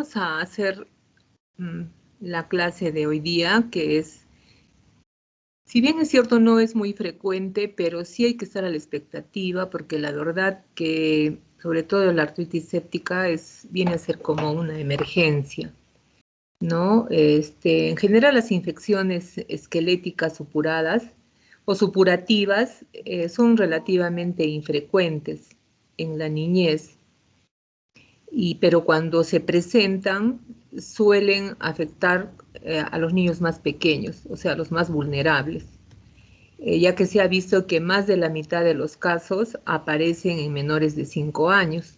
vamos a hacer la clase de hoy día, que es, si bien es cierto, no es muy frecuente, pero sí hay que estar a la expectativa, porque la verdad que, sobre todo la artritis séptica, viene a ser como una emergencia, ¿no? En general, las infecciones esqueléticas supuradas o supurativas son relativamente infrecuentes en la niñez, pero cuando se presentan suelen afectar a los niños más pequeños, o sea, a los más vulnerables, ya que se ha visto que más de la mitad de los casos aparecen en menores de 5 años.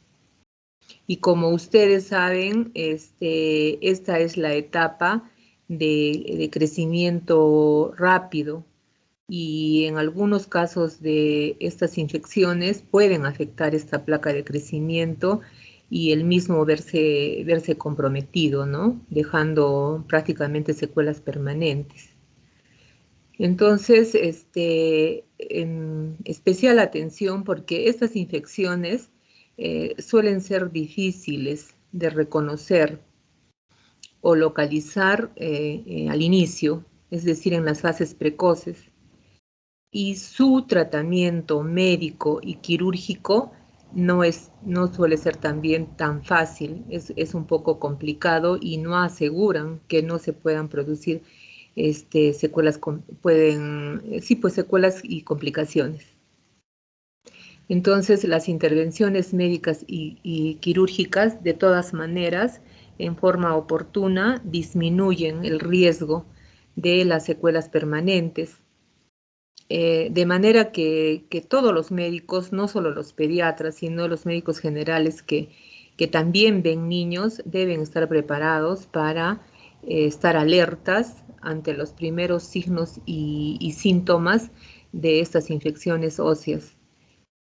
Y como ustedes saben, esta es la etapa de crecimiento rápido, y en algunos casos de estas infecciones pueden afectar esta placa de crecimiento y el mismo verse comprometido, ¿no? Dejando prácticamente secuelas permanentes. Entonces, en especial atención, porque estas infecciones suelen ser difíciles de reconocer o localizar al inicio, es decir, en las fases precoces, y su tratamiento médico y quirúrgico no suele ser también tan fácil, es un poco complicado y no aseguran que no se puedan producir secuelas, secuelas y complicaciones. Entonces, las intervenciones médicas y quirúrgicas, de todas maneras, en forma oportuna, disminuyen el riesgo de las secuelas permanentes. De manera que todos los médicos, no solo los pediatras, sino los médicos generales que también ven niños, deben estar preparados para estar alertas ante los primeros signos y síntomas de estas infecciones óseas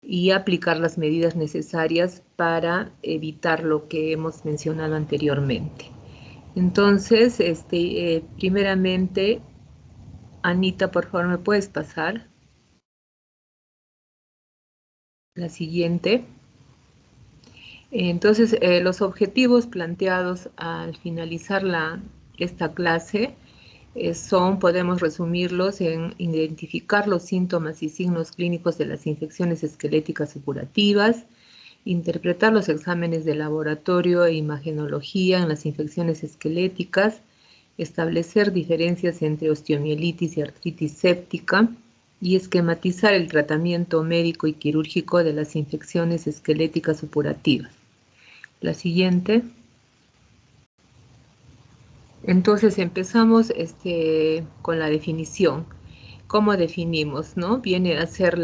y aplicar las medidas necesarias para evitar lo que hemos mencionado anteriormente. Entonces, primeramente, Anita, por favor, ¿me puedes pasar la siguiente? Entonces, los objetivos planteados al finalizar esta clase podemos resumirlos en identificar los síntomas y signos clínicos de las infecciones esqueléticas supurativas, interpretar los exámenes de laboratorio e imagenología en las infecciones esqueléticas, establecer diferencias entre osteomielitis y artritis séptica, y esquematizar el tratamiento médico y quirúrgico de las infecciones esqueléticas supurativas. La siguiente. Entonces empezamos con la definición. ¿Cómo definimos, no? Viene a ser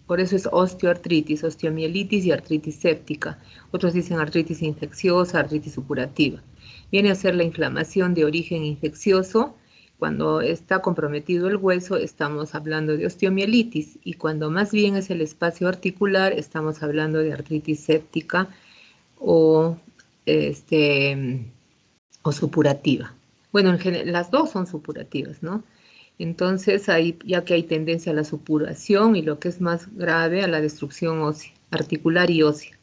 por eso es osteoartritis, osteomielitis y artritis séptica. Otros dicen artritis infecciosa, artritis supurativa. Viene a ser la inflamación de origen infeccioso. Cuando está comprometido el hueso, estamos hablando de osteomielitis, y cuando más bien es el espacio articular, estamos hablando de artritis séptica o supurativa. Bueno, en general, las dos son supurativas, ¿no? Entonces, ya que hay tendencia a la supuración y, lo que es más grave, a la destrucción ósea, articular y ósea,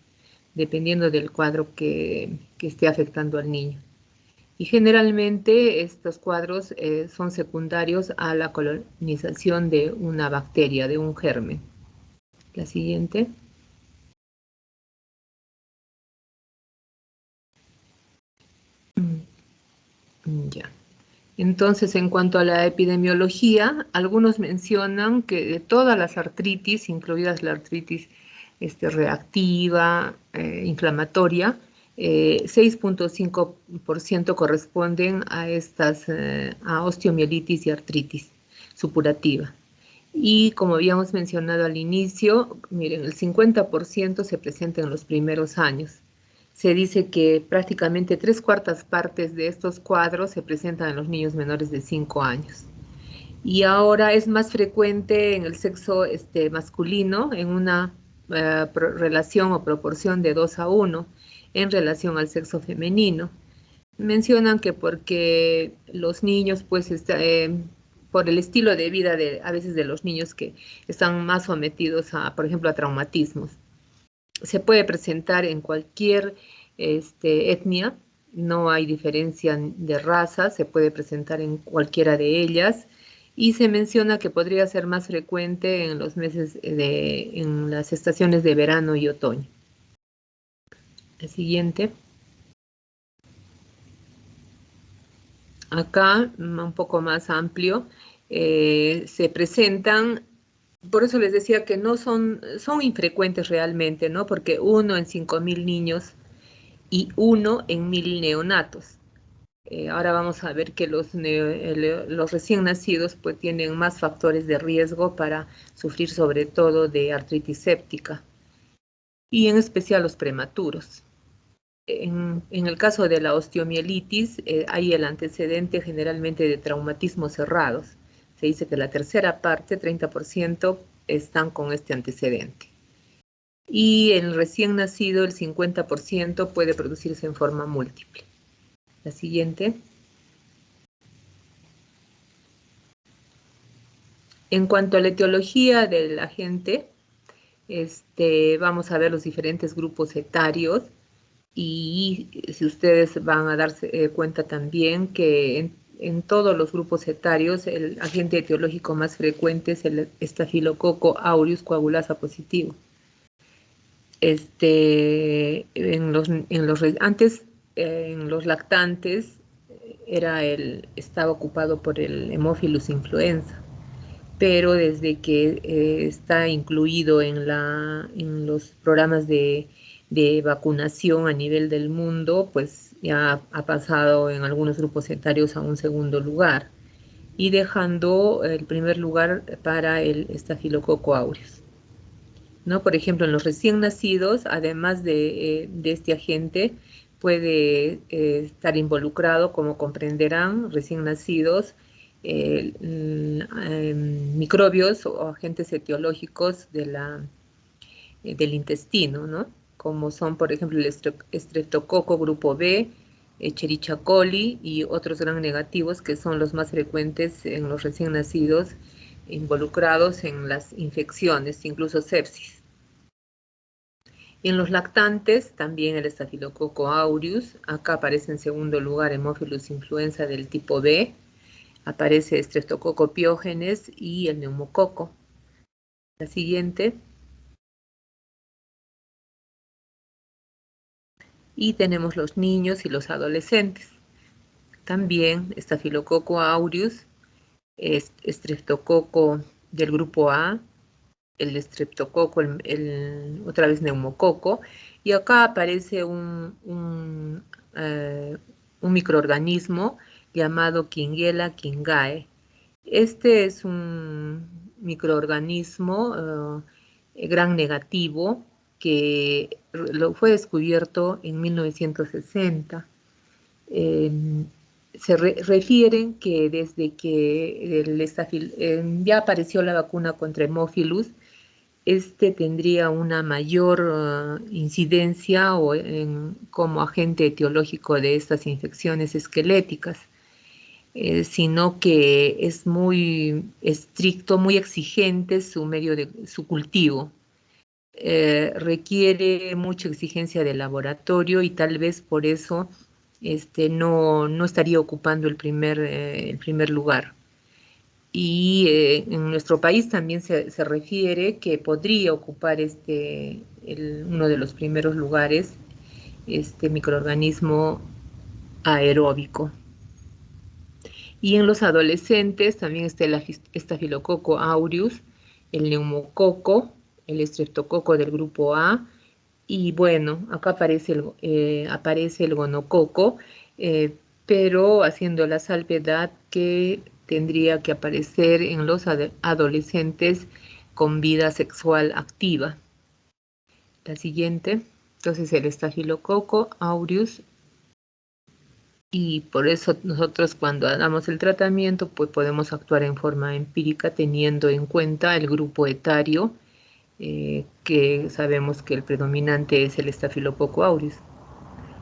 dependiendo del cuadro que esté afectando al niño. Y generalmente estos cuadros son secundarios a la colonización de una bacteria, de un germen. La siguiente. Ya. Entonces, en cuanto a la epidemiología, algunos mencionan que de todas las artritis, incluidas la artritis reactiva, inflamatoria, 6.5% corresponden a a osteomielitis y artritis supurativa. Y como habíamos mencionado al inicio, miren, el 50% se presenta en los primeros años. Se dice que prácticamente 3/4 partes de estos cuadros se presentan en los niños menores de 5 años. Y ahora es más frecuente en el sexo masculino, en una relación o proporción de 2:1 en relación al sexo femenino. Mencionan que porque los niños, pues, por el estilo de vida a veces de los niños que están más sometidos a, por ejemplo, a traumatismos, se puede presentar en cualquier etnia, no hay diferencia de raza, se puede presentar en cualquiera de ellas, y se menciona que podría ser más frecuente en los meses en las estaciones de verano y otoño. El siguiente. Acá, un poco más amplio, se presentan, por eso les decía que no son infrecuentes realmente, ¿no? Porque 1 en 5.000 niños y 1 en 1.000 neonatos. Ahora vamos a ver que los recién nacidos pues tienen más factores de riesgo para sufrir sobre todo de artritis séptica y en especial los prematuros. En el caso de la osteomielitis hay el antecedente generalmente de traumatismos cerrados. Se dice que la tercera parte, 30%, están con este antecedente. Y en el recién nacido el 50% puede producirse en forma múltiple. La siguiente. En cuanto a la etiología del agente, vamos a ver los diferentes grupos etarios y si ustedes van a darse cuenta también que en todos los grupos etarios el agente etiológico más frecuente es el Staphylococcus aureus coagulasa positivo. Antes en los lactantes estaba ocupado por el Haemophilus influenza, pero desde que está incluido en los programas de vacunación a nivel del mundo, pues ya ha pasado en algunos grupos etarios a un segundo lugar y dejando el primer lugar para el Staphylococcus aureus. ¿No? Por ejemplo, en los recién nacidos, además de este agente, puede estar involucrado, como comprenderán, recién nacidos, microbios o agentes etiológicos del intestino, ¿no? Como son, por ejemplo, el Streptococo grupo B, Escherichia coli y otros gram negativos que son los más frecuentes en los recién nacidos involucrados en las infecciones, incluso sepsis. En los lactantes, también el Staphylococcus aureus, acá aparece en segundo lugar Haemophilus influenza del tipo B, aparece Streptococcus pyogenes y el neumococo. La siguiente. Y tenemos los niños y los adolescentes. También Staphylococcus aureus, Streptococo del grupo A, el Streptococo, otra vez neumococo, y acá aparece un microorganismo llamado Klebsiella kingae. Este es un microorganismo gran negativo que fue descubierto en 1960. Se refieren que desde que ya apareció la vacuna contra Haemophilus, tendría una mayor incidencia como agente etiológico de estas infecciones esqueléticas, sino que es muy estricto, muy exigente su cultivo. Requiere mucha exigencia de laboratorio y tal vez por eso no estaría ocupando el primer lugar. Y en nuestro país también se refiere que podría ocupar uno de los primeros lugares este microorganismo aeróbico. Y en los adolescentes también está el Staphylococcus aureus, el neumococo, el streptococo del grupo A, y bueno, acá aparece el gonococo, pero haciendo la salvedad que tendría que aparecer en los adolescentes con vida sexual activa. La siguiente, entonces el Staphylococcus aureus, y por eso nosotros cuando damos el tratamiento pues podemos actuar en forma empírica teniendo en cuenta el grupo etario, que sabemos que el predominante es el Staphylococcus aureus.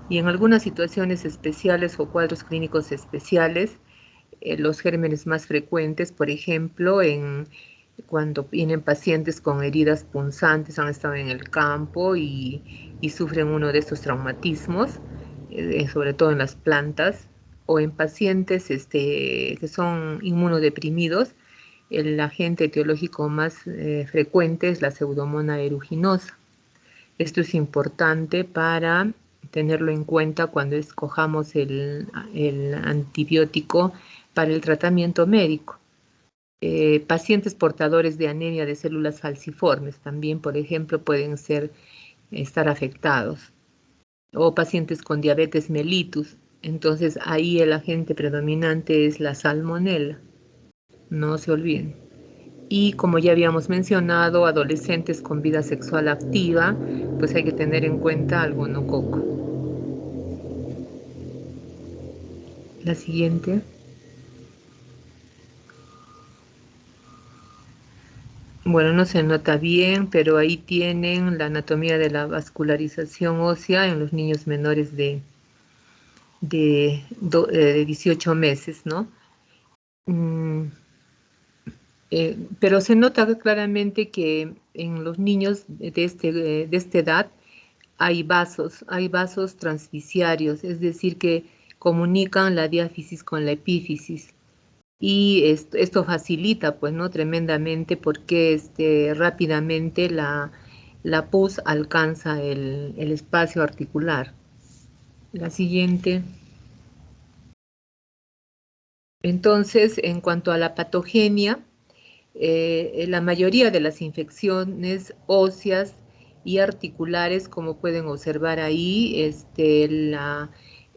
Y en algunas situaciones especiales o cuadros clínicos especiales, los gérmenes más frecuentes, por ejemplo, en cuando vienen pacientes con heridas punzantes, han estado en el campo y sufren uno de estos traumatismos, sobre todo en las plantas, o en pacientes que son inmunodeprimidos. El agente etiológico más frecuente es la Pseudomonas aeruginosa. Esto es importante para tenerlo en cuenta cuando escojamos el antibiótico para el tratamiento médico. Pacientes portadores de anemia de células falciformes también, por ejemplo, pueden estar afectados. O pacientes con diabetes mellitus. Entonces, ahí el agente predominante es la salmonela. No se olviden. Y como ya habíamos mencionado, adolescentes con vida sexual activa, pues hay que tener en cuenta al gonococo. La siguiente. Bueno, no se nota bien, pero ahí tienen la anatomía de la vascularización ósea en los niños menores de 18 meses, ¿no? Pero se nota claramente que en los niños de esta edad hay vasos transficiarios, es decir, que comunican la diáfisis con la epífisis. Y esto facilita, pues, ¿no? Tremendamente porque rápidamente la pus alcanza el espacio articular. La siguiente. Entonces, en cuanto a la patogenia, la mayoría de las infecciones óseas y articulares, como pueden observar ahí,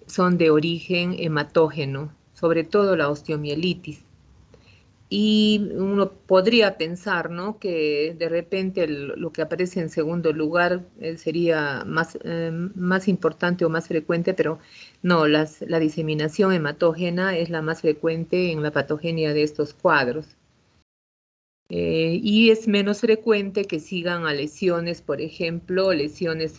son de origen hematógeno, sobre todo la osteomielitis. Y uno podría pensar, ¿no?, que de repente lo que aparece en segundo lugar sería más importante o más frecuente, pero no, la diseminación hematógena es la más frecuente en la patogenia de estos cuadros. Y es menos frecuente que sigan a lesiones, por ejemplo, lesiones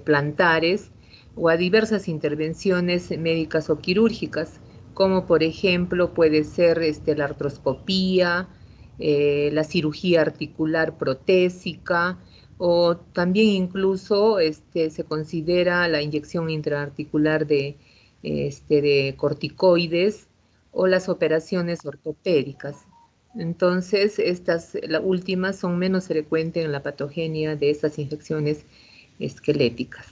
plantares o a diversas intervenciones médicas o quirúrgicas, como por ejemplo puede ser la artroscopía, la cirugía articular protésica, o también incluso se considera la inyección intraarticular de corticoides o las operaciones ortopédicas. Entonces, las últimas son menos frecuentes en la patogenia de estas infecciones esqueléticas.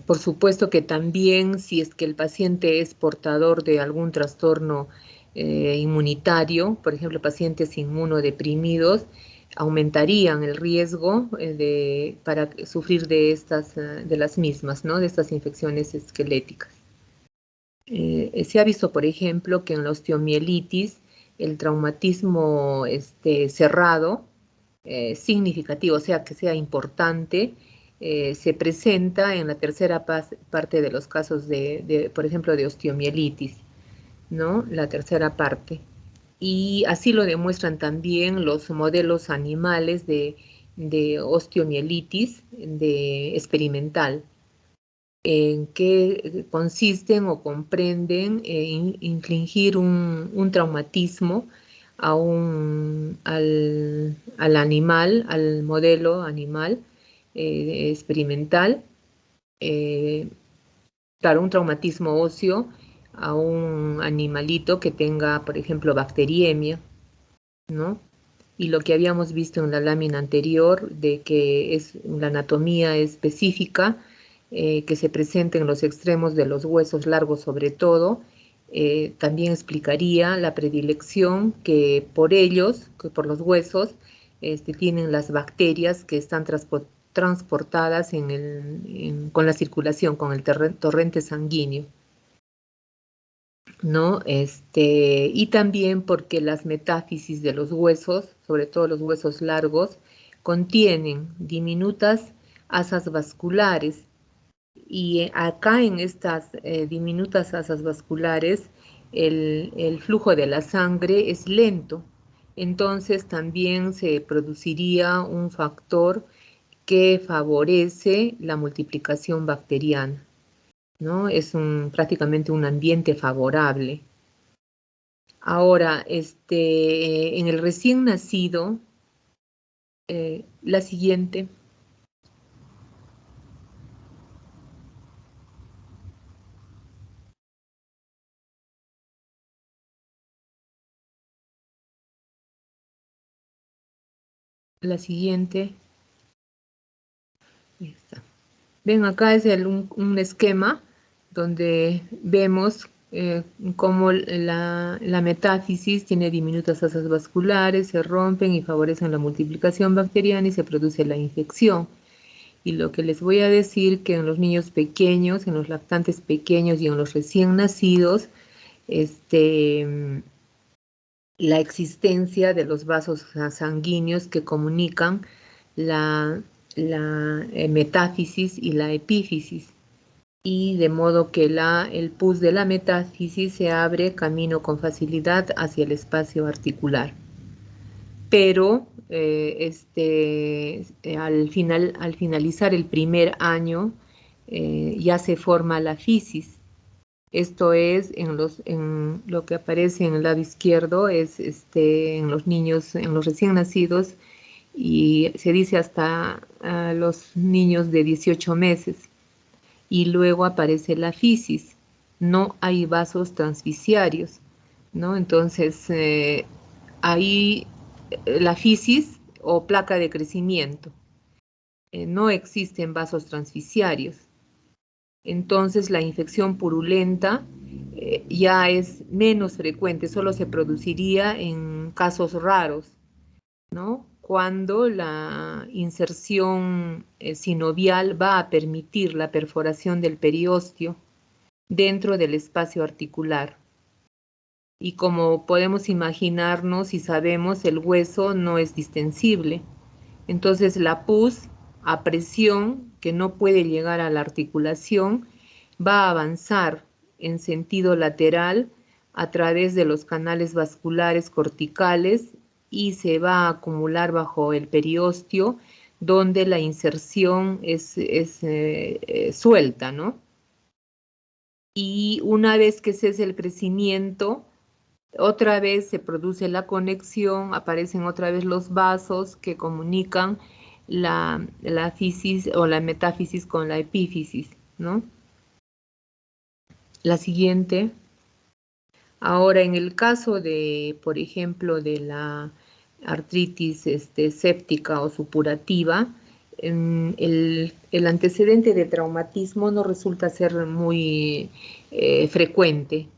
Por supuesto que también si es que el paciente es portador de algún trastorno inmunitario, por ejemplo, pacientes inmunodeprimidos, aumentarían el riesgo para sufrir de las mismas, ¿no?, de estas infecciones esqueléticas. Se ha visto, por ejemplo, que en la osteomielitis el traumatismo cerrado, significativo, o sea, que sea importante, se presenta en la tercera parte de los casos por ejemplo, de osteomielitis, ¿no? La tercera parte. Y así lo demuestran también los modelos animales de osteomielitis experimental, en que consisten o comprenden infligir un traumatismo al animal, al modelo animal experimental, claro, un traumatismo óseo a un animalito que tenga, por ejemplo, bacteriemia, ¿no? Y lo que habíamos visto en la lámina anterior, de que es la anatomía específica que se presenta en los extremos de los huesos largos sobre todo, también explicaría la predilección que por ellos, que por los huesos, tienen las bacterias que están transportadas con la circulación, con el torrente sanguíneo, ¿no? Y también porque las metáfisis de los huesos, sobre todo los huesos largos, contienen diminutas asas vasculares, y acá en estas diminutas asas vasculares el flujo de la sangre es lento, entonces también se produciría un factor que favorece la multiplicación bacteriana, ¿no? Es prácticamente un ambiente favorable. Ahora, en el recién nacido, la siguiente. La siguiente. Ahí está. Ven, acá es un esquema donde vemos cómo la metáfisis tiene diminutas asas vasculares, se rompen y favorecen la multiplicación bacteriana y se produce la infección. Y lo que les voy a decir que en los niños pequeños, en los lactantes pequeños y en los recién nacidos, la existencia de los vasos sanguíneos que comunican la metáfisis y la epífisis, y de modo que el pus de la metáfisis se abre camino con facilidad hacia el espacio articular. Pero al finalizar el primer año ya se forma la fisis. Esto es, en lo que aparece en el lado izquierdo, es en los niños, en los recién nacidos, y se dice hasta los niños de 18 meses. Y luego aparece la fisis. No hay vasos transficiarios, ¿no? Entonces, ahí la fisis o placa de crecimiento. No existen vasos transficiarios. Entonces la infección purulenta ya es menos frecuente, solo se produciría en casos raros, ¿no? Cuando la inserción sinovial va a permitir la perforación del periósteo dentro del espacio articular. Y como podemos imaginarnos y sabemos, el hueso no es distensible. Entonces la pus a presión, que no puede llegar a la articulación, va a avanzar en sentido lateral a través de los canales vasculares corticales y se va a acumular bajo el periósteo, donde la inserción es suelta, ¿no? Y una vez que cese el crecimiento, otra vez se produce la conexión, aparecen otra vez los vasos que comunican la fisis o la metáfisis con la epífisis, ¿no? La siguiente. Ahora, en el caso de, por ejemplo, de la artritis séptica o supurativa, el antecedente de traumatismo no resulta ser muy frecuente.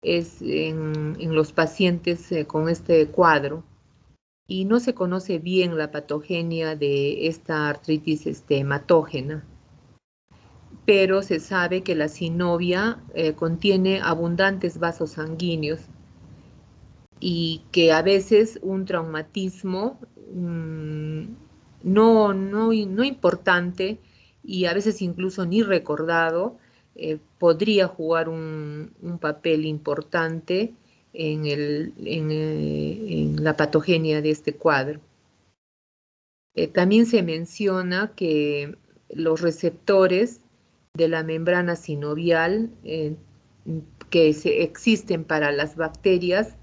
Es en los pacientes con este cuadro, y no se conoce bien la patogenia de esta artritis hematógena, pero se sabe que la sinovia contiene abundantes vasos sanguíneos y que a veces un traumatismo no importante y a veces incluso ni recordado podría jugar un papel importante en la patogenia de este cuadro. También se menciona que los receptores de la membrana sinovial que existen para las bacterias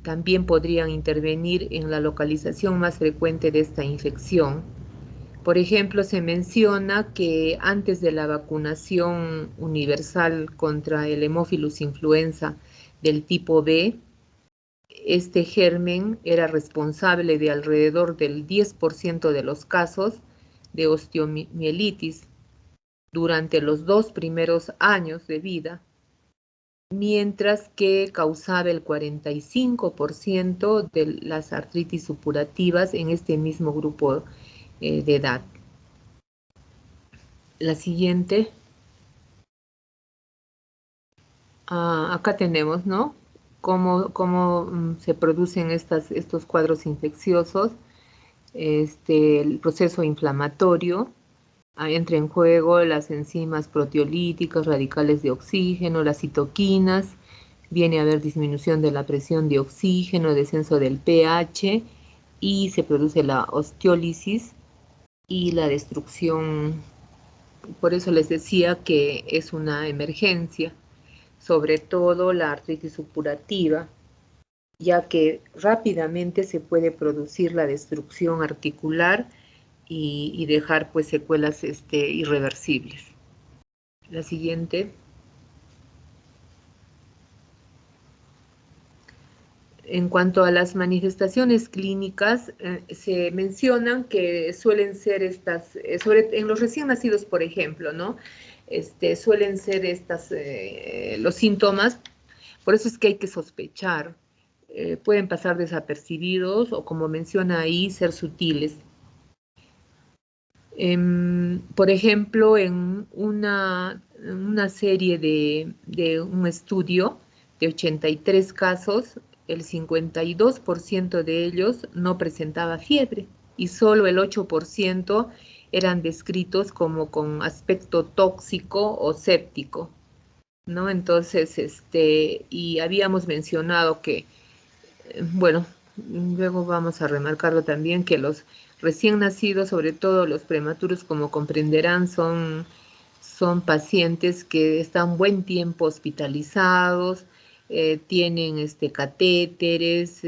también podrían intervenir en la localización más frecuente de esta infección. Por ejemplo, se menciona que antes de la vacunación universal contra el Haemophilus influenza del tipo B, este germen era responsable de alrededor del 10% de los casos de osteomielitis durante los 2 primeros años de vida, mientras que causaba el 45% de las artritis supurativas en este mismo grupo de edad. La siguiente. Acá tenemos, ¿no? Cómo se producen estos cuadros infecciosos, el proceso inflamatorio. Entra en juego las enzimas proteolíticas, radicales de oxígeno, las citoquinas. Viene a haber disminución de la presión de oxígeno, descenso del pH y se produce la osteólisis y la destrucción. Por eso les decía que es una emergencia, sobre todo la artritis supurativa. ya que rápidamente se puede producir la destrucción articular y dejar pues secuelas irreversibles. La siguiente. En cuanto a las manifestaciones clínicas, se mencionan que suelen ser estas, en los recién nacidos, por ejemplo, ¿no? Suelen ser los síntomas, por eso es que hay que sospechar. Pueden pasar desapercibidos o, como menciona ahí, ser sutiles. Por ejemplo, en una serie de un estudio de 83 casos, el 52% de ellos no presentaba fiebre y solo el 8% eran descritos como con aspecto tóxico o séptico, ¿no? Entonces, y habíamos mencionado que bueno, luego vamos a remarcarlo también, que los recién nacidos, sobre todo los prematuros, como comprenderán, son pacientes que están buen tiempo hospitalizados, tienen catéteres,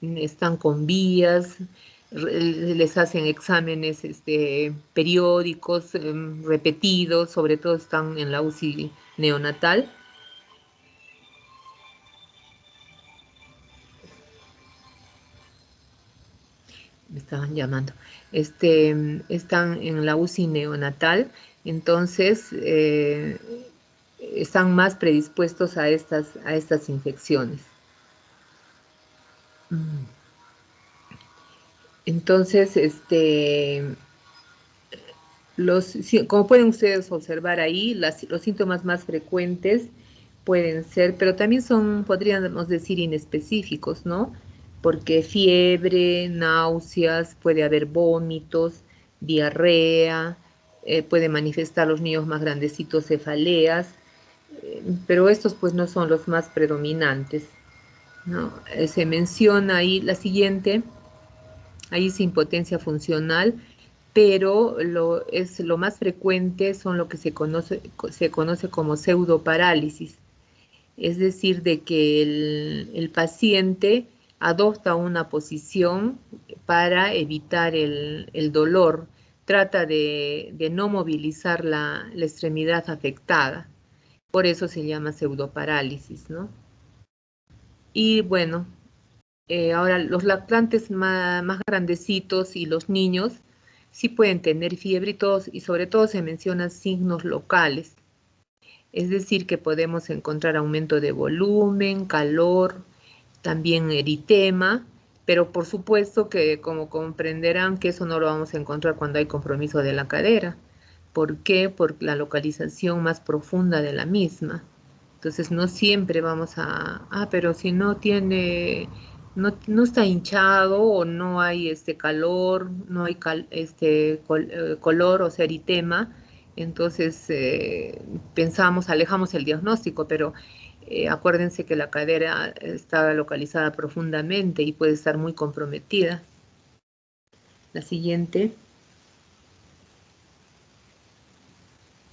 están con vías, les hacen exámenes periódicos, repetidos, sobre todo están en la UCI neonatal. Me estaban llamando, están en la UCI neonatal, entonces están más predispuestos a estas infecciones. Entonces, como pueden ustedes observar ahí, los síntomas más frecuentes pueden ser, pero también podríamos decir, inespecíficos, ¿no? Porque fiebre, náuseas, puede haber vómitos, diarrea, puede manifestar los niños más grandecitos cefaleas, pero estos pues no son los más predominantes, ¿no? Se menciona ahí la siguiente, ahí es impotencia funcional, pero lo más frecuente son lo que se conoce como pseudoparálisis, es decir, de que el paciente adopta una posición para evitar el dolor, trata de no movilizar la extremidad afectada, por eso se llama pseudoparálisis, ¿no? Y bueno, ahora los lactantes más grandecitos y los niños sí pueden tener fiebre y sobre todo se mencionan signos locales. Es decir, que podemos encontrar aumento de volumen, calor, también eritema, pero por supuesto que, como comprenderán, que eso no lo vamos a encontrar cuando hay compromiso de la cadera. ¿Por qué? Por la localización más profunda de la misma. Entonces no siempre vamos pero si no tiene, no está hinchado o no hay calor, no hay color, o sea, eritema, entonces alejamos el diagnóstico, pero acuérdense que la cadera está localizada profundamente y puede estar muy comprometida. La siguiente.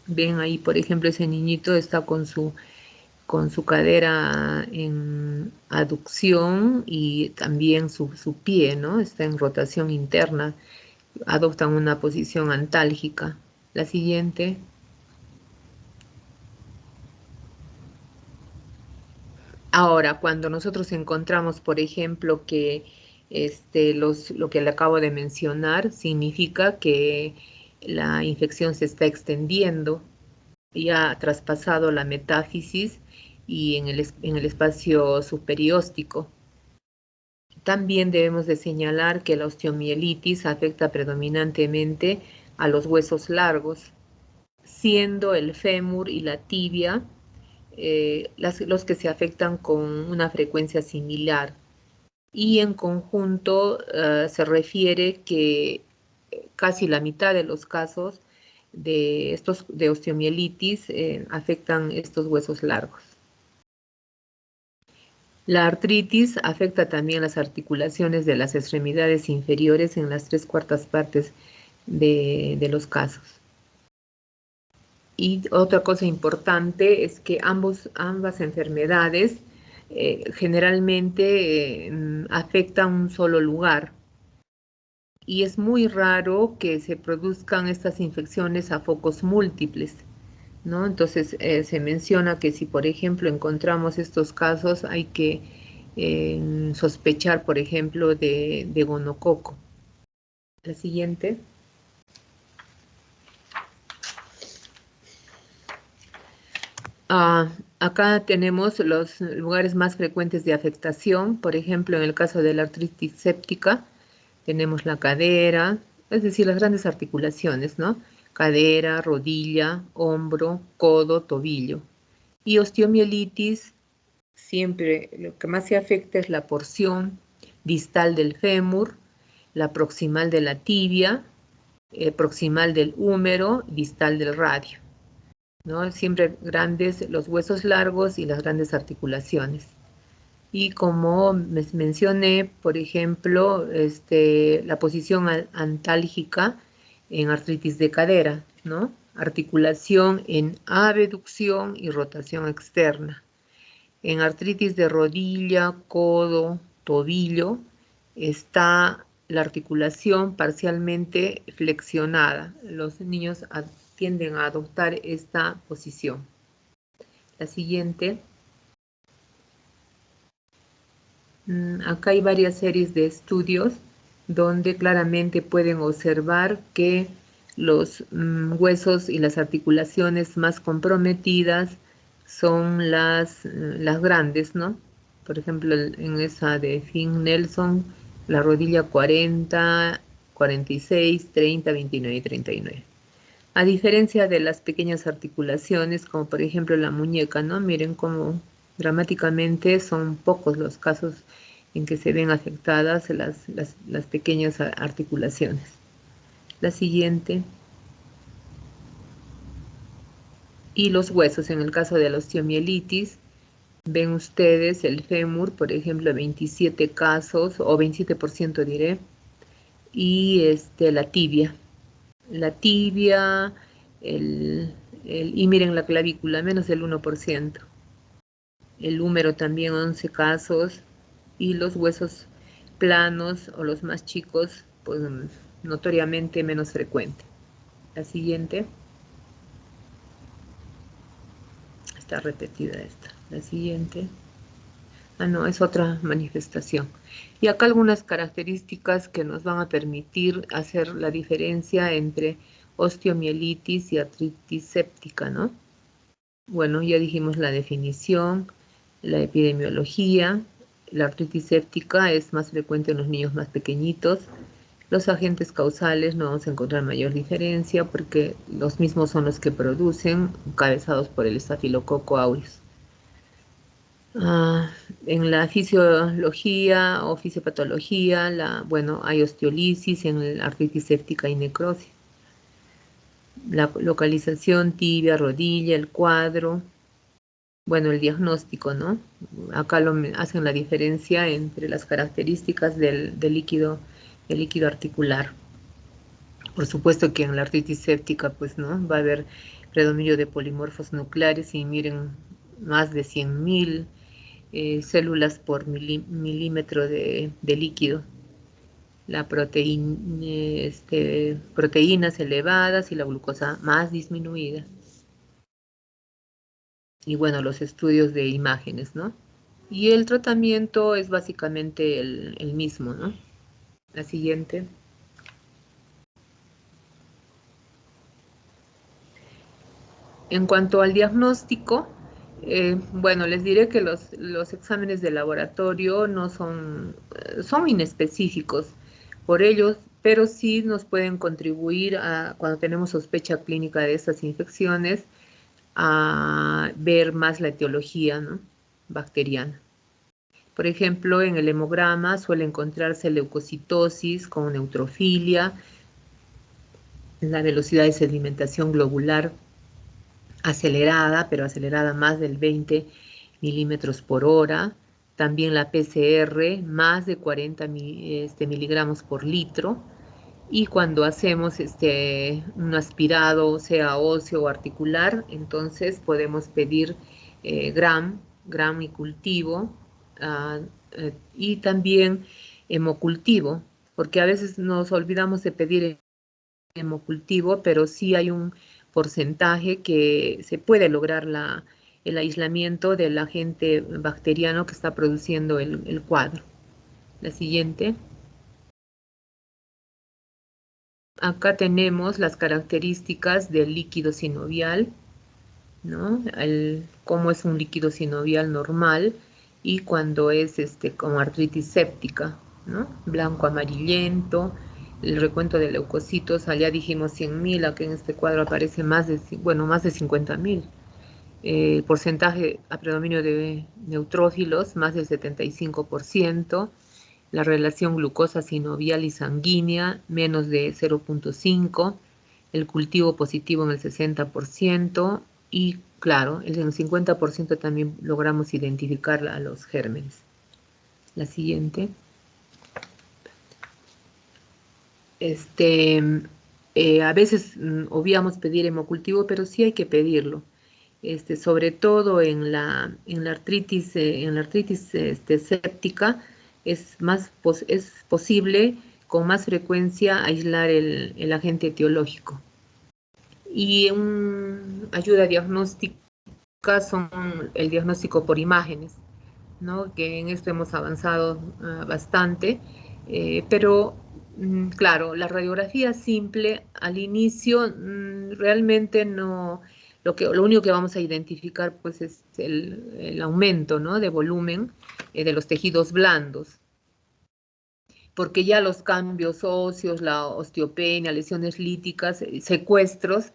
Ven ahí, por ejemplo, ese niñito está con su cadera en aducción y también su pie, ¿no? Está en rotación interna, adoptan una posición antálgica. La siguiente. Ahora, cuando nosotros encontramos, por ejemplo, que lo que le acabo de mencionar significa que la infección se está extendiendo, ya ha traspasado la metáfisis y en el espacio superióstico. También debemos de señalar que la osteomielitis afecta predominantemente a los huesos largos, siendo el fémur y la tibia los que se afectan con una frecuencia similar. Y en conjunto se refiere que casi la mitad de los casos de osteomielitis afectan estos huesos largos. La artritis afecta también las articulaciones de las extremidades inferiores en las 3/4 partes de los casos. Y otra cosa importante es que ambas enfermedades generalmente afecta a un solo lugar. Y es muy raro que se produzcan estas infecciones a focos múltiples, ¿no? Entonces se menciona que si, por ejemplo, encontramos estos casos, hay que sospechar, por ejemplo, de gonococo. La siguiente. Acá tenemos los lugares más frecuentes de afectación. Por ejemplo, en el caso de la artritis séptica, tenemos la cadera, es decir, las grandes articulaciones, ¿no? Cadera, rodilla, hombro, codo, tobillo. Y osteomielitis, siempre lo que más se afecta es la porción distal del fémur, la proximal de la tibia, proximal del húmero, distal del radio, ¿no? Siempre grandes, los huesos largos y las grandes articulaciones. Y como mencioné, por ejemplo, la posición antálgica en artritis de cadera, ¿no? Articulación en abducción y rotación externa. En artritis de rodilla, codo, tobillo, está la articulación parcialmente flexionada. Los niños tienden a adoptar esta posición. La siguiente. Acá hay varias series de estudios donde claramente pueden observar que los huesos y las articulaciones más comprometidas son las grandes, ¿no? Por ejemplo, en esa de Finn Nelson, la rodilla 40, 46, 30, 29 y 39. A diferencia de las pequeñas articulaciones, como por ejemplo la muñeca, ¿no? Miren cómo dramáticamente son pocos los casos en que se ven afectadas las pequeñas articulaciones. La siguiente. Y los huesos, en el caso de la osteomielitis, ven ustedes el fémur, por ejemplo, 27 casos, o 27% diré, y la tibia. La tibia, y miren la clavícula, menos del 1%. El húmero también 11 casos, y los huesos planos o los más chicos, pues notoriamente menos frecuente. La siguiente. Está repetida esta. La siguiente. No, es otra manifestación. Y acá algunas características que nos van a permitir hacer la diferencia entre osteomielitis y artritis séptica, ¿no? Bueno, ya dijimos la definición, la epidemiología. La artritis séptica es más frecuente en los niños más pequeñitos. Los agentes causales no vamos a encontrar mayor diferencia porque los mismos son los que producen, encabezados por el Staphylococcus aureus. En la fisiología o fisiopatología, bueno, hay osteolisis en la artritis séptica y necrosis. La localización tibia, rodilla, el cuadro. Bueno, el diagnóstico, ¿no? Acá hacen la diferencia entre las características del líquido articular. Por supuesto que en la artritis séptica, pues, ¿no? Va a haber predominio de polimorfos nucleares y miren, más de 100.000 células por milímetro de líquido. La proteínas elevadas y la glucosa más disminuida. Y bueno, los estudios de imágenes, ¿no? Y el tratamiento es básicamente el mismo, ¿no? La siguiente. En cuanto al diagnóstico, bueno, les diré que los exámenes de laboratorio no son inespecíficos por ellos, pero sí nos pueden contribuir cuando tenemos sospecha clínica de estas infecciones, a ver más la etiología, ¿no? Bacteriana. Por ejemplo, en el hemograma suele encontrarse leucocitosis con neutrofilia, la velocidad de sedimentación globular acelerada, pero acelerada más del 20 milímetros por hora. También la PCR, más de 40 miligramos por litro. Y cuando hacemos un aspirado, sea óseo o articular, entonces podemos pedir GRAM, gramicultivo, y también hemocultivo, porque a veces nos olvidamos de pedir hemocultivo, pero sí hay un porcentaje que se puede lograr el aislamiento del agente bacteriano que está produciendo el cuadro. La siguiente. Acá tenemos las características del líquido sinovial, ¿no? Cómo es un líquido sinovial normal y cuando es como artritis séptica, ¿no? Blanco amarillento, el recuento de leucocitos, allá dijimos 100.000, aquí en este cuadro aparece más de 50.000. Porcentaje a predominio de neutrófilos, más del 75%. La relación glucosa sinovial y sanguínea, menos de 0.5, el cultivo positivo en el 60%, y claro, en el 50% también logramos identificar a los gérmenes. La siguiente. A veces obviamos pedir hemocultivo, pero sí hay que pedirlo. Sobre todo en la artritis, séptica, es posible con más frecuencia aislar el agente etiológico. Y ayuda diagnóstica son el diagnóstico por imágenes, ¿no? Que en esto hemos avanzado bastante, pero claro, la radiografía simple al inicio realmente no, lo único que vamos a identificar pues es el aumento, ¿no? De volumen de los tejidos blandos, porque ya los cambios óseos, la osteopenia, lesiones líticas, secuestros,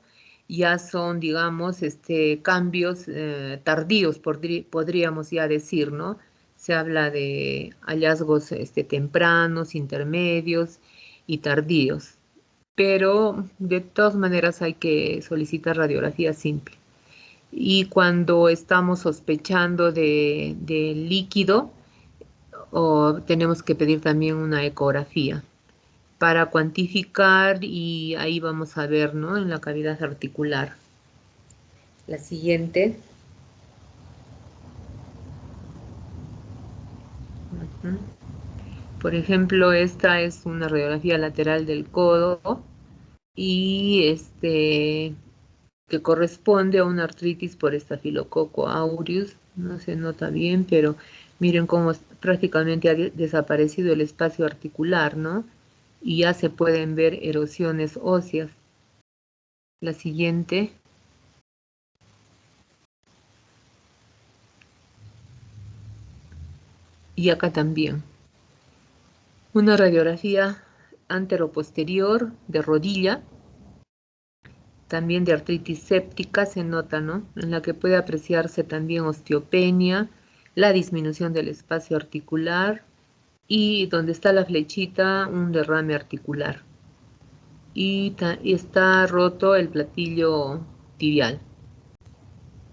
ya son, digamos, cambios tardíos, podríamos ya decir, ¿no? Se habla de hallazgos tempranos, intermedios y tardíos, pero de todas maneras hay que solicitar radiografía simple. Y cuando estamos sospechando de líquido, tenemos que pedir también una ecografía para cuantificar, y ahí vamos a ver, ¿no? En la cavidad articular. La siguiente. Por ejemplo, esta es una radiografía lateral del codo y que corresponde a una artritis por Staphylococcus aureus. No se nota bien, pero miren cómo prácticamente ha desaparecido el espacio articular, ¿no? Y ya se pueden ver erosiones óseas. La siguiente. Y acá también. Una radiografía anteroposterior de rodilla, también de artritis séptica se nota, ¿no? En la que puede apreciarse también osteopenia, la disminución del espacio articular y donde está la flechita, un derrame articular. Y está roto el platillo tibial.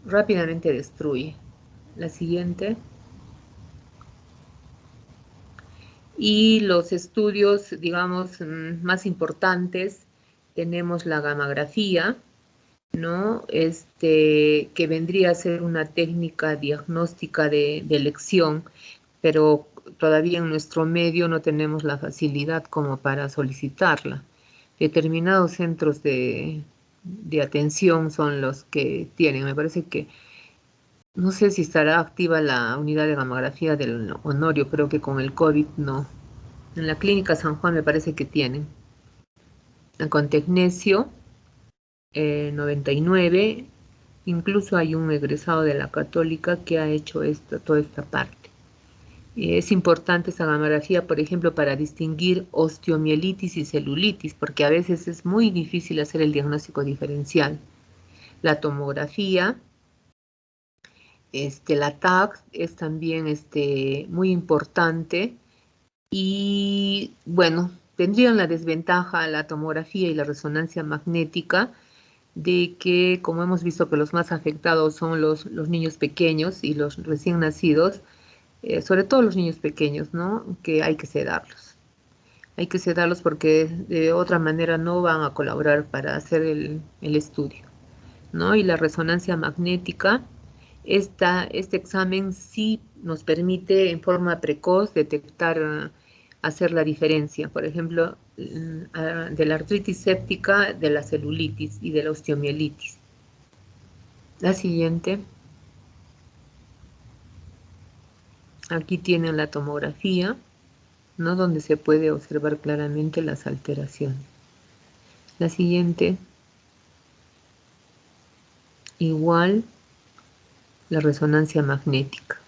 Rápidamente destruye. La siguiente. Y los estudios, digamos, más importantes, tenemos la gammagrafía, ¿no? Que vendría a ser una técnica diagnóstica de elección, pero todavía en nuestro medio no tenemos la facilidad como para solicitarla. Determinados centros de atención son los que tienen. Me parece que, no sé si estará activa la unidad de gammagrafía del Honorio, creo que con el COVID no. En la clínica San Juan me parece que tienen. Con Tecnesio 99, incluso hay un egresado de la Católica que ha hecho toda esta parte. Es importante esa gammagrafía, por ejemplo, para distinguir osteomielitis y celulitis, porque a veces es muy difícil hacer el diagnóstico diferencial. La tomografía, la TAC es también muy importante, y bueno, tendrían la desventaja la tomografía y la resonancia magnética de que, como hemos visto que los más afectados son los niños pequeños y los recién nacidos, sobre todo los niños pequeños, ¿no? Que hay que sedarlos. Hay que sedarlos porque de otra manera no van a colaborar para hacer el estudio, ¿no? Y la resonancia magnética Este examen sí nos permite en forma precoz detectar, hacer la diferencia, por ejemplo, de la artritis séptica, de la celulitis y de la osteomielitis. La siguiente. Aquí tienen la tomografía, ¿no? Donde se puede observar claramente las alteraciones. La siguiente. Igual la resonancia magnética.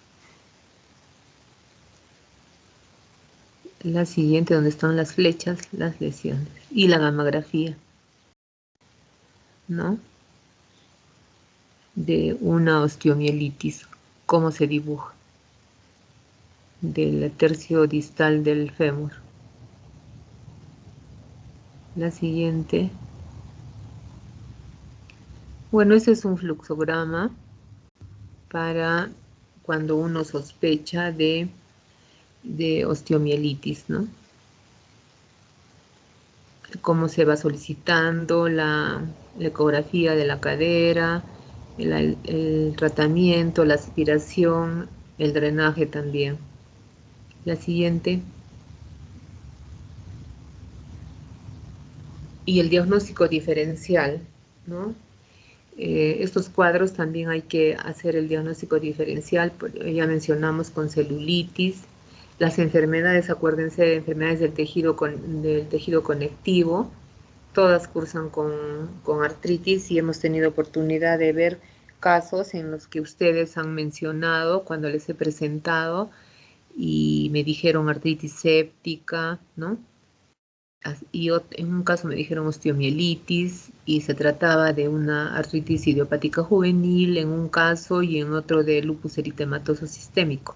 La siguiente, donde están las flechas, las lesiones. Y la gammagrafía, ¿no? De una osteomielitis, cómo se dibuja. Del tercio distal del fémur. La siguiente. Bueno, ese es un fluxograma para cuando uno sospecha de osteomielitis, ¿no? Cómo se va solicitando la ecografía de la cadera, el tratamiento, la aspiración, el drenaje también. La siguiente. Y el diagnóstico diferencial, ¿no? Estos cuadros también hay que hacer el diagnóstico diferencial, ya mencionamos con celulitis, las enfermedades, acuérdense de enfermedades del tejido conectivo, todas cursan con artritis y hemos tenido oportunidad de ver casos en los que ustedes han mencionado cuando les he presentado y me dijeron artritis séptica, ¿no? Y en un caso me dijeron osteomielitis y se trataba de una artritis idiopática juvenil en un caso y en otro de lupus eritematoso sistémico.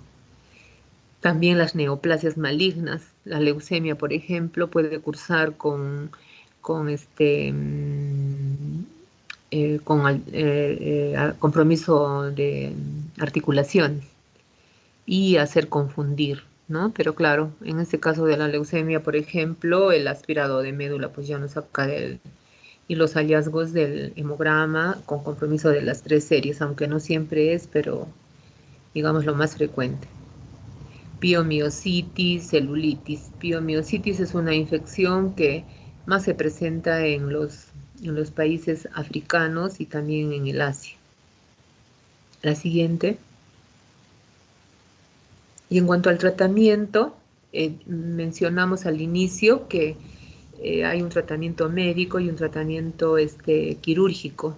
También las neoplasias malignas, la leucemia, por ejemplo, puede cursar con compromiso de articulaciones y hacer confundir, ¿no? Pero claro, en este caso de la leucemia, por ejemplo, el aspirado de médula pues ya no saca y los hallazgos del hemograma con compromiso de las 3 series, aunque no siempre es, pero digamos lo más frecuente. Piomiositis, celulitis. Piomiositis es una infección que más se presenta en los países africanos y también en el Asia. La siguiente. Y en cuanto al tratamiento, mencionamos al inicio que hay un tratamiento médico y un tratamiento quirúrgico.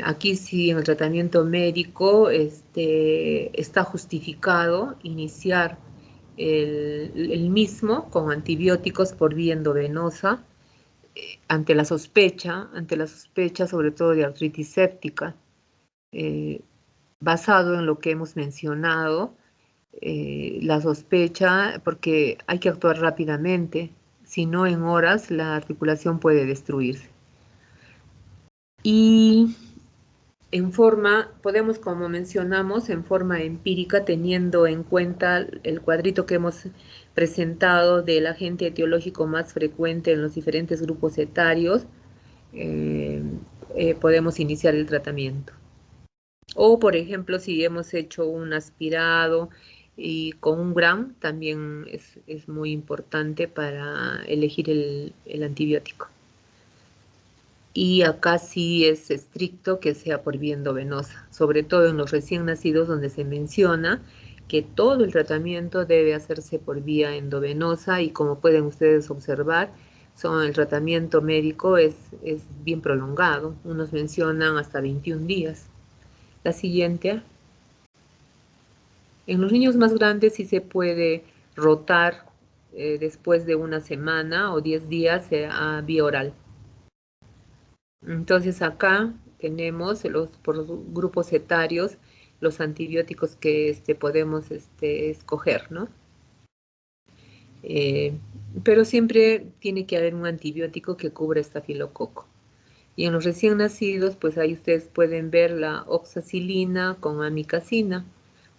Aquí sí, en el tratamiento médico está justificado iniciar el mismo con antibióticos por vía endovenosa ante la sospecha sobre todo de artritis séptica, basado en lo que hemos mencionado, la sospecha, porque hay que actuar rápidamente, si no en horas la articulación puede destruirse. Y podemos, como mencionamos, en forma empírica, teniendo en cuenta el cuadrito que hemos presentado del agente etiológico más frecuente en los diferentes grupos etarios, podemos iniciar el tratamiento. O, por ejemplo, si hemos hecho un aspirado y con un GRAM, también es muy importante para elegir el antibiótico. Y acá sí es estricto que sea por vía endovenosa, sobre todo en los recién nacidos donde se menciona que todo el tratamiento debe hacerse por vía endovenosa y como pueden ustedes observar, el tratamiento médico es bien prolongado, unos mencionan hasta 21 días. La siguiente. En los niños más grandes sí se puede rotar después de una semana o 10 días a vía oral. Entonces acá tenemos por grupos etarios los antibióticos que podemos escoger, ¿no? Pero siempre tiene que haber un antibiótico que cubra estafilococo. Y en los recién nacidos, pues ahí ustedes pueden ver la oxacilina con amikacina,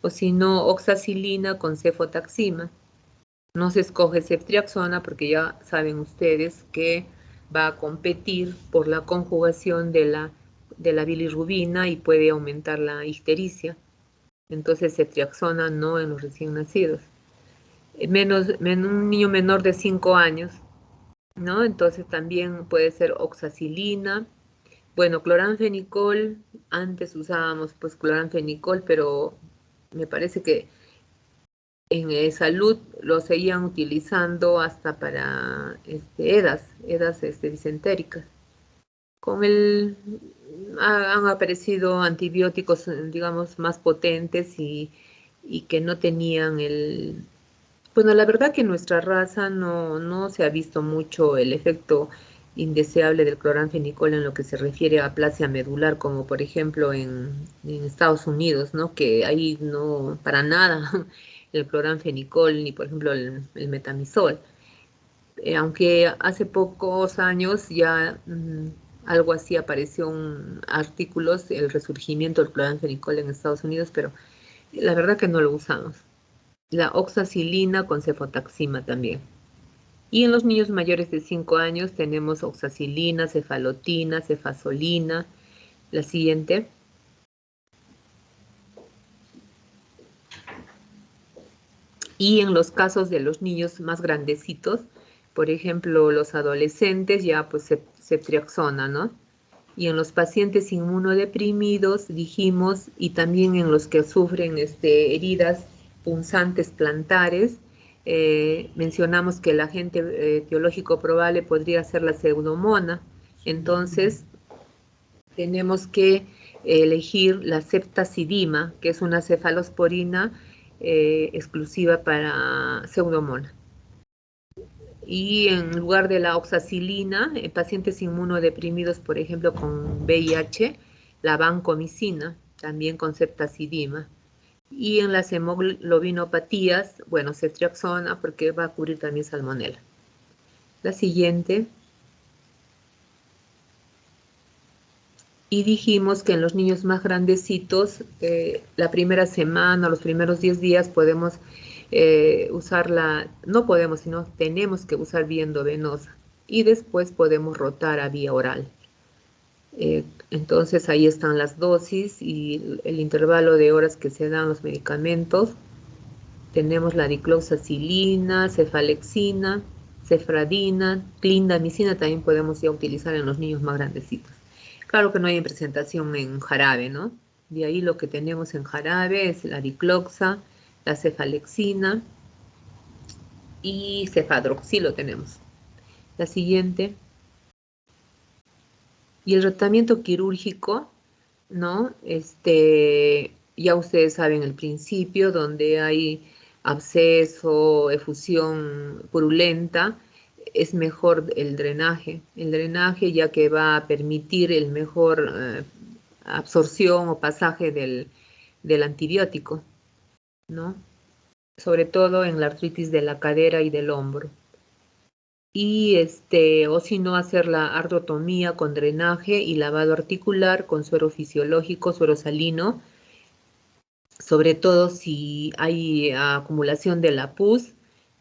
o si no, oxacilina con cefotaxima. No se escoge ceftriaxona porque ya saben ustedes que va a competir por la conjugación de la de la bilirrubina y puede aumentar la ictericia. Entonces ceftriaxona no en los recién nacidos. Un niño menor de 5 años, ¿no? Entonces también puede ser oxacilina. Bueno, cloranfenicol, antes usábamos pues cloranfenicol, pero me parece que en salud lo seguían utilizando hasta para EDAs disentéricas. Con el han aparecido antibióticos, digamos, más potentes y que no tenían el... Bueno, la verdad que en nuestra raza no se ha visto mucho el efecto indeseable del cloranfenicol en lo que se refiere a aplasia medular, como por ejemplo en Estados Unidos, ¿no? Que ahí no, para nada, el cloranfenicol, ni por ejemplo el metamizol. Aunque hace pocos años ya algo así apareció en artículos, el resurgimiento del cloranfenicol en Estados Unidos, pero la verdad que no lo usamos. La oxacilina con cefotaxima también. Y en los niños mayores de 5 años tenemos oxacilina, cefalotina, cefazolina. La siguiente. Y en los casos de los niños más grandecitos, por ejemplo, los adolescentes, ya pues ceftriaxona, ¿no? Y en los pacientes inmunodeprimidos, dijimos, y también en los que sufren heridas punzantes plantares, mencionamos que el agente etiológico probable podría ser la pseudomona. Entonces, tenemos que elegir la ceftazidima, que es una cefalosporina exclusiva para pseudomona. Y en lugar de la oxacilina, en pacientes inmunodeprimidos, por ejemplo, con VIH, la vancomicina, también con ceftazidima. Y en las hemoglobinopatías, bueno, ceftriaxona, porque va a cubrir también salmonela. La siguiente. Y dijimos que en los niños más grandecitos, la primera semana, los primeros 10 días podemos usarla, no podemos, sino tenemos que usar vía endovenosa y después podemos rotar a vía oral. Entonces ahí están las dosis y el intervalo de horas que se dan los medicamentos. Tenemos la dicloxacilina, cefalexina, cefradina, clindamicina también podemos ya utilizar en los niños más grandecitos. Claro que no hay presentación en jarabe, ¿no? De ahí lo que tenemos en jarabe es la dicloxa, la cefalexina y cefadroxilo tenemos. La siguiente. Y el tratamiento quirúrgico, ¿no? Ya ustedes saben el principio, donde hay absceso, efusión purulenta, es mejor el drenaje ya que va a permitir el mejor absorción o pasaje del antibiótico, ¿no? Sobre todo en la artritis de la cadera y del hombro. Y o si no, hacer la artrotomía con drenaje y lavado articular con suero fisiológico, suero salino, sobre todo si hay acumulación de la pus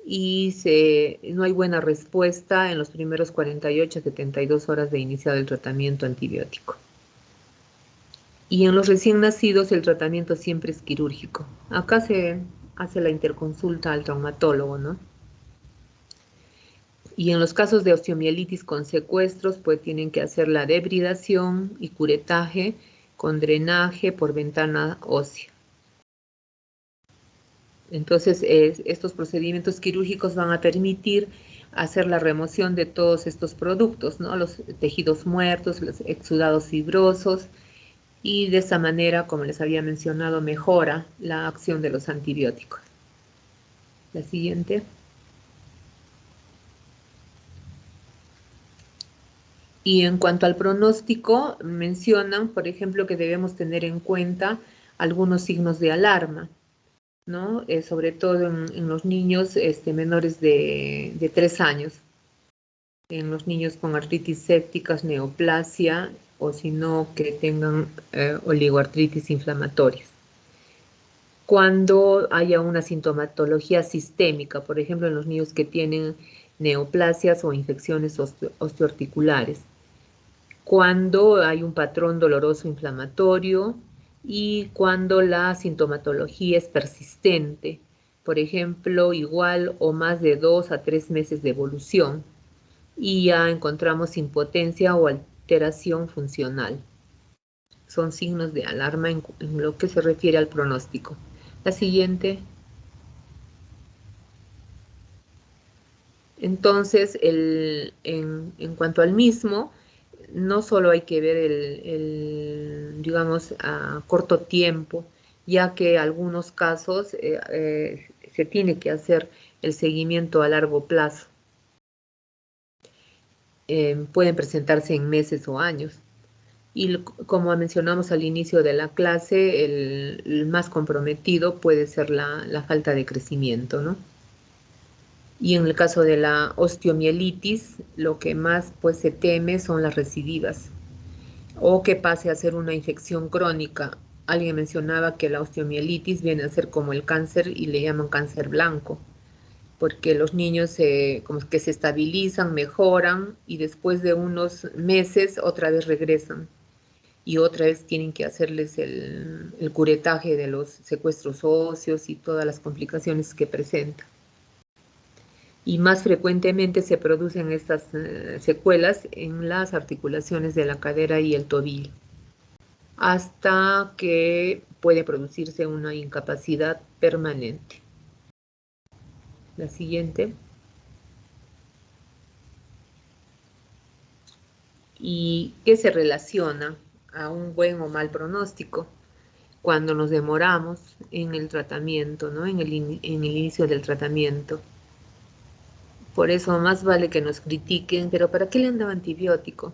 y no hay buena respuesta en los primeros 48 a 72 horas de iniciado el tratamiento antibiótico. Y en los recién nacidos el tratamiento siempre es quirúrgico. Acá se hace la interconsulta al traumatólogo, ¿no? Y en los casos de osteomielitis con secuestros, pues tienen que hacer la debridación y curetaje con drenaje por ventana ósea. Entonces, estos procedimientos quirúrgicos van a permitir hacer la remoción de todos estos productos, ¿no? Los tejidos muertos, los exudados fibrosos, y de esa manera, como les había mencionado, mejora la acción de los antibióticos. La siguiente. Y en cuanto al pronóstico, mencionan, por ejemplo, que debemos tener en cuenta algunos signos de alarma, ¿no? Sobre todo en los niños menores de 3 años, en los niños con artritis sépticas, neoplasia, o si no, que tengan oligoartritis inflamatorias. Cuando haya una sintomatología sistémica, por ejemplo, en los niños que tienen neoplasias o infecciones osteoarticulares. cuando hay un patrón doloroso inflamatorio y cuando la sintomatología es persistente, por ejemplo, igual o más de 2 a 3 meses de evolución, y ya encontramos impotencia o alteración funcional. Son signos de alarma en lo que se refiere al pronóstico. La siguiente. Entonces, en cuanto al mismo, no solo hay que ver digamos, a corto tiempo, ya que en algunos casos se tiene que hacer el seguimiento a largo plazo. Pueden presentarse en meses o años. Y como mencionamos al inicio de la clase, el más comprometido puede ser la falta de crecimiento, ¿no? Y en el caso de la osteomielitis, lo que más pues se teme son las recidivas o que pase a ser una infección crónica. Alguien mencionaba que la osteomielitis viene a ser como el cáncer y le llaman cáncer blanco, porque los niños como que se estabilizan, mejoran y después de unos meses otra vez regresan y otra vez tienen que hacerles el curetaje de los secuestros óseos y todas las complicaciones que presenta. Y más frecuentemente se producen estas secuelas en las articulaciones de la cadera y el tobillo, hasta que puede producirse una incapacidad permanente. La siguiente. ¿Y qué se relaciona a un buen o mal pronóstico? Cuando nos demoramos en el tratamiento, ¿no? En el inicio del tratamiento. Por eso más vale que nos critiquen, pero ¿para qué le han dado antibiótico?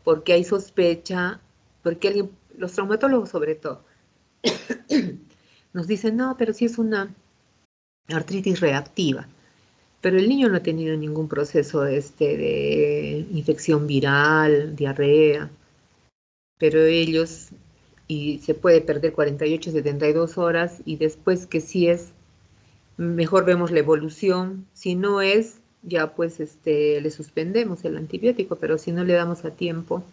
Porque hay sospecha, porque los traumatólogos sobre todo, nos dicen, no, pero sí es una artritis reactiva. Pero el niño no ha tenido ningún proceso de infección viral, diarrea, pero ellos, y se puede perder 48, 72 horas, y después que sí es, mejor vemos la evolución. Si no es, ya pues le suspendemos el antibiótico, pero si no le damos a tiempo,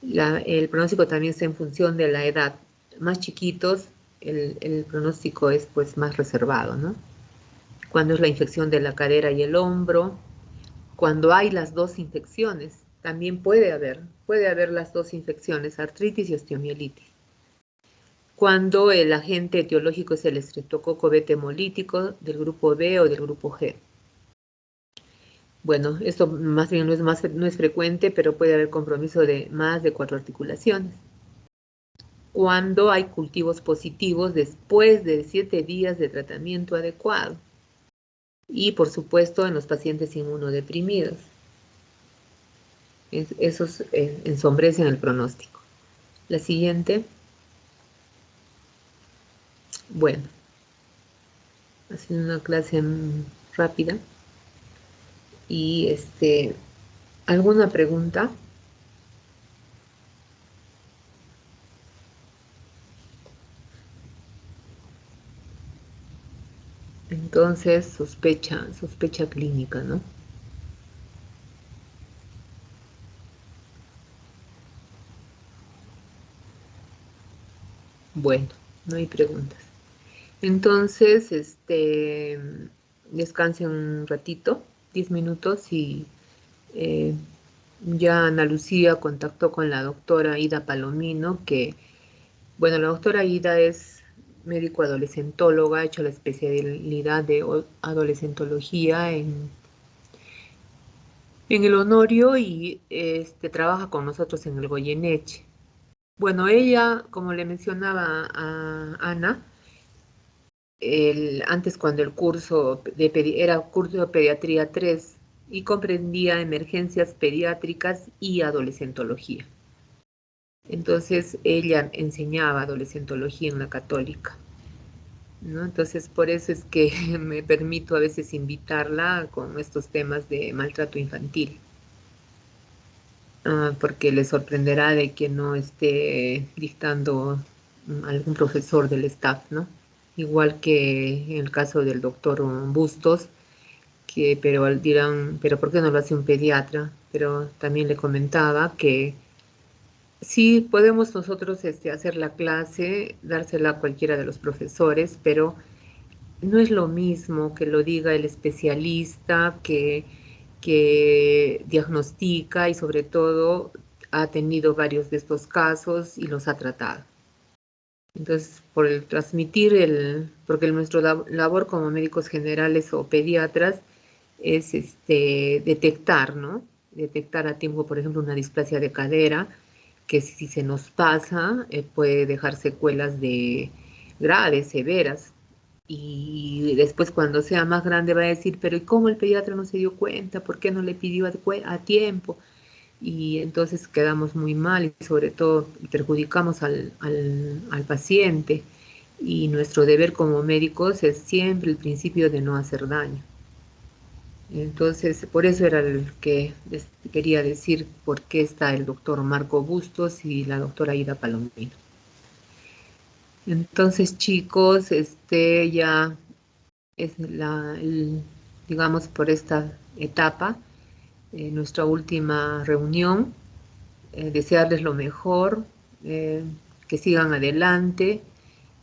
el pronóstico también está en función de la edad. Más chiquitos, el pronóstico es pues más reservado, ¿no? Cuando es la infección de la cadera y el hombro, cuando hay las dos infecciones, también puede haber las dos infecciones, artritis y osteomielitis. Cuando el agente etiológico es el estreptococo beta hemolítico del grupo B o del grupo G. Bueno, esto más bien no es frecuente, pero puede haber compromiso de más de 4 articulaciones. Cuando hay cultivos positivos después de 7 días de tratamiento adecuado. Y, por supuesto, en los pacientes inmunodeprimidos. Esos ensombrecen el pronóstico. La siguiente. Bueno, haciendo una clase rápida. Y ¿alguna pregunta? Entonces, sospecha clínica, ¿no? Bueno, no hay preguntas. Entonces, descansen un ratito, 10 minutos, y ya Ana Lucía contactó con la doctora Ida Palomino, que, bueno, la doctora Ida es médico adolescentóloga, ha hecho la especialidad de adolescentología en el Honorio y trabaja con nosotros en el Goyeneche. Bueno, ella, como le mencionaba a Ana, antes cuando el curso era curso de pediatría 3 y comprendía emergencias pediátricas y adolescentología. Entonces ella enseñaba adolescentología en la católica, ¿no? Entonces por eso es que me permito a veces invitarla con estos temas de maltrato infantil. Porque le sorprenderá de que no esté dictando algún profesor del staff, ¿no? Igual que en el caso del doctor Bustos, pero dirán, ¿pero por qué no lo hace un pediatra? pero también le comentaba que sí podemos nosotros hacer la clase, dársela a cualquiera de los profesores, pero no es lo mismo que lo diga el especialista que diagnostica y sobre todo ha tenido varios de estos casos y los ha tratado. Entonces, por el transmitir porque nuestra labor como médicos generales o pediatras es detectar, ¿no? Detectar a tiempo, por ejemplo, una displasia de cadera, que si se nos pasa puede dejar secuelas de graves, severas. Y después cuando sea más grande va a decir, pero ¿y cómo el pediatra no se dio cuenta? ¿Por qué no le pidió a tiempo? Y entonces quedamos muy mal y sobre todo perjudicamos al paciente. Y nuestro deber como médicos es siempre el principio de no hacer daño. Entonces, por eso era el que les quería decir por qué está el doctor Marco Bustos y la doctora Ida Palomino. Entonces, chicos, ya es digamos, por esta etapa, nuestra última reunión. Desearles lo mejor, que sigan adelante,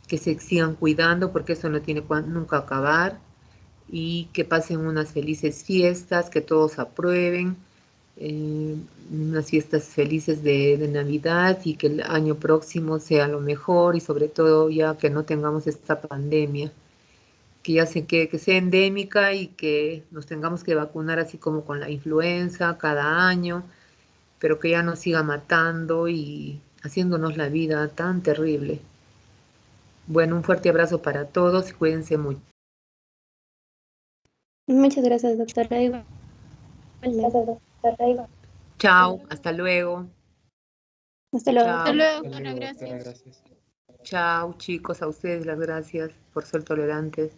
que se sigan cuidando, porque eso no tiene nunca acabar, y que pasen unas felices fiestas, que todos aprueben, eh, unas fiestas felices de Navidad y que el año próximo sea lo mejor y sobre todo ya que no tengamos esta pandemia, que ya que sea endémica y que nos tengamos que vacunar así como con la influenza cada año, pero que ya nos siga matando y haciéndonos la vida tan terrible. Bueno, un fuerte abrazo para todos y cuídense mucho. Muchas gracias, doctora. Igualmente. Chao, hasta luego. Hasta luego, Hasta Chao. doctora. luego, doctora, gracias. Chao, chicos, a ustedes las gracias por ser tolerantes.